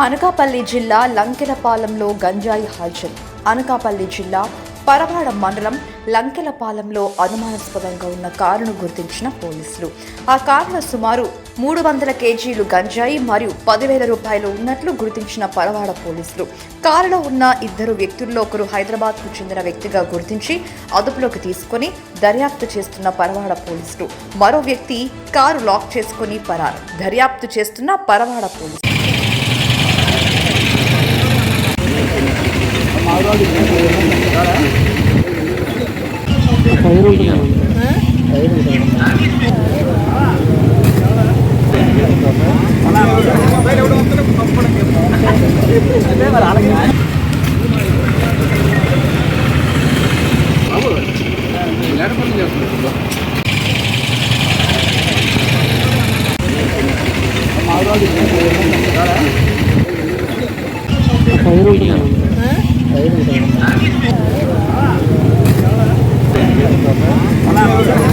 అనకాపల్లి జిల్లా లంకెలపాలెంలో గంజాయి హల్చల్. అనకాపల్లి జిల్లా పరవాడ మండలం లంకెలపాలెంలో అనుమానాస్పదంగా ఉన్న కారును గుర్తించిన పోలీసులు. ఆ కారులో సుమారు 300 కేజీలు గంజాయి మరియు 10,000 రూపాయలు ఉన్నట్లు గుర్తించిన పరవాడ పోలీసులు. కారులో ఉన్న ఇద్దరు వ్యక్తుల్లో ఒకరు హైదరాబాద్కు చెందిన వ్యక్తిగా గుర్తించి అదుపులోకి తీసుకుని దర్యాప్తు చేస్తున్న పరవాడ పోలీసులు. మరో వ్యక్తి కారు లాక్ చేసుకుని పరారు. దర్యాప్తు చేస్తున్న పరవాడ పోలీసులు. Halo.